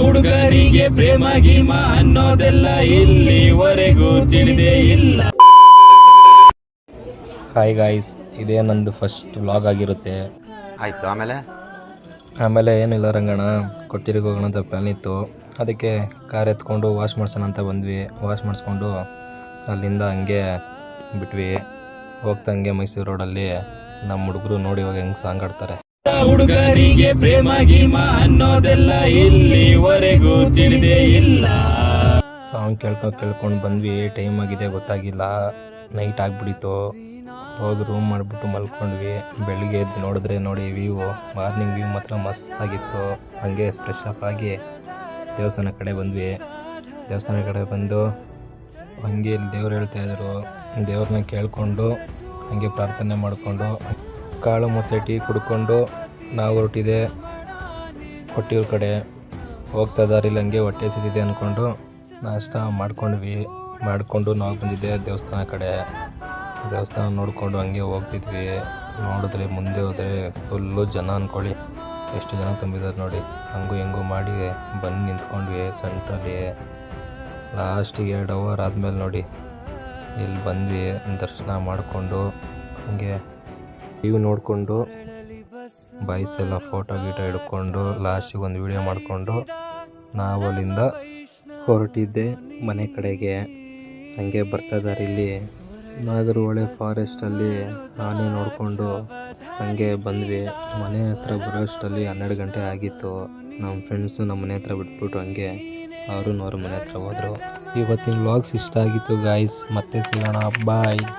ಹುಡುಗರಿಗೆ ಪ್ರೇಮ ಗೀಮ ಅನ್ನೋದೆಲ್ಲ ಇಲ್ಲಿವರೆಗೂ ತಿಳಿದೇ ಇಲ್ಲ. ಹಾಯ್ ಗಾಯ್ಸ್, ಇದೇ ನಂದು ಫಸ್ಟ್ ವ್ಲಾಗ್ ಆಗಿರುತ್ತೆ. ಆಯಿತು. ಆಮೇಲೆ ಏನಿಲ್ಲ ರಂಗಣ್ಣ, ಕೊಟ್ಟಿರಿಗೆ ಹೋಗೋಣ ಅಂತ ಪ್ಲ್ಯಾನ್ ಇತ್ತು. ಅದಕ್ಕೆ ಕಾರ್ ಎತ್ಕೊಂಡು ವಾಶ್ ಮಾಡ್ಸೋಣ ಅಂತ ಬಂದ್ವಿ. ವಾಶ್ ಮಾಡಿಸ್ಕೊಂಡು ಅಲ್ಲಿಂದ ಹಂಗೆ ಬಿಟ್ವಿ. ಹೋಗ್ತಂಗೆ ಮೈಸೂರು ರೋಡಲ್ಲಿ ನಮ್ಮ ಹುಡುಗರು ನೋಡಿ ಇವಾಗ ಹೆಂಗೆ ಸಾಂಗ್ ಆಡ್ತಾರೆ. ಹುಡುಗರಿಗೆ ಪ್ರೇಮ ಗೀಮ ಅನ್ನೋದೆಲ್ಲ ಇಲ್ಲಿವರೆಗೂ ತಿಳಿದೇ ಇಲ್ಲ. ಸಾಂಗ್ ಕೇಳ್ಕೊಂಡು ಬಂದ್ವಿ. ಟೈಮ್ ಆಗಿದೆ ಗೊತ್ತಾಗಿಲ್ಲ, ನೈಟ್ ಆಗಿಬಿಟ್ಟಿತ್ತು. ಹೋಗಿ ರೂಮ್ ಮಾಡಿಬಿಟ್ಟು ಮಲ್ಕೊಂಡ್ವಿ. ಬೆಳಿಗ್ಗೆ ಎದ್ದು ನೋಡಿದ್ರೆ ನೋಡಿ ಮಾರ್ನಿಂಗ್ ವ್ಯೂ ಮಾತ್ರ ಮಸ್ತಾಗಿತ್ತು. ಹಾಗೆ ಫ್ರೆಶ್ ಅಪ್ ಆಗಿ ದೇವಸ್ಥಾನ ಕಡೆ ಬಂದ್ವಿ. ದೇವಸ್ಥಾನ ಕಡೆ ಬಂದು ಹಾಗೆ ಇಲ್ಲಿ ದೇವ್ರು ಹೇಳ್ತಾಯಿದ್ರು. ದೇವ್ರನ್ನ ಕೇಳಿಕೊಂಡು ಹಾಗೆ ಪ್ರಾರ್ಥನೆ ಮಾಡಿಕೊಂಡು ಕಾಳು ಮತ್ತು ಟೀ ಕುಡ್ಕೊಂಡು ನಾವು ಹೊರಟಿದೆ ಕೊಟ್ಟಿಯೂರ ಕಡೆ. ಹೋಗ್ತಾ ಇದ್ದಾರಿಲ್ಲ ಹಂಗೆ ಹೊಟ್ಟೆ ಸಿದ್ದಿದೆ ಅಂದ್ಕೊಂಡು ನಾಷ್ಟ ಮಾಡಿಕೊಂಡು ನಾವು ಬಂದಿದ್ದೆ ದೇವಸ್ಥಾನ ಕಡೆ. ದೇವಸ್ಥಾನ ನೋಡಿಕೊಂಡು ಹಂಗೆ ಹೋಗ್ತಿದ್ವಿ. ನೋಡಿದ್ರೆ ಮುಂದೆ ಹೋದರೆ ಫುಲ್ಲು ಜನ ಅಂದ್ಕೊಳ್ಳಿ, ಎಷ್ಟು ಜನ ತುಂಬಿದ್ದಾರೆ ನೋಡಿ. ಹಂಗೂ ಹೆಂಗೂ ಮಾಡಿ ಬಂದು ನಿಂತ್ಕೊಂಡ್ವಿ ಸೆಂಟ್ರಲ್ಲಿ. ಲಾಸ್ಟಿಗೆ 2 ಅವರ್ ಆದಮೇಲೆ ನೋಡಿ ಇಲ್ಲಿ ಬಂದ್ವಿ. ದರ್ಶನ ಮಾಡಿಕೊಂಡು ಹಾಗೆ ವ್ಯೂ ನೋಡಿಕೊಂಡು ಬಾಯ್ಸ್ ಎಲ್ಲ ಫೋಟೋ ಹಿಡ್ಕೊಂಡು ಲಾಸ್ಟಿಗೆ ಒಂದು ವೀಡಿಯೋ ಮಾಡಿಕೊಂಡು ನಾವು ಅಲ್ಲಿಂದ ಹೊರಟಿದ್ದೆ ಮನೆ ಕಡೆಗೆ. ಹಾಗೆ ಬರ್ತಾ ದಾರಿಲಿ ನಾಗರಹೊಳೆ ಫಾರೆಸ್ಟಲ್ಲಿ ಆನೆ ನೋಡಿಕೊಂಡು ಹಾಗೆ ಬಂದ್ವಿ. ಮನೆ ಹತ್ರ ಬರೋಷ್ಟರಲ್ಲಿ 12 ಗಂಟೆ ಆಗಿತ್ತು. ನಮ್ಮ ಫ್ರೆಂಡ್ಸು ನಮ್ಮ ಮನೆ ಹತ್ರ ಬಿಟ್ಬಿಟ್ಟು ಹಂಗೆ ಅವ್ರ ಮನೆ ಹತ್ರ ಹೋದರು. ಇವತ್ತಿನ ವ್ಲಾಗ್ಸ್ ಇಷ್ಟ ಆಗಿತ್ತು ಗಾಯ್ಸ್. ಮತ್ತೆ ಸಿಗೋಣ, ಬಾಯ್.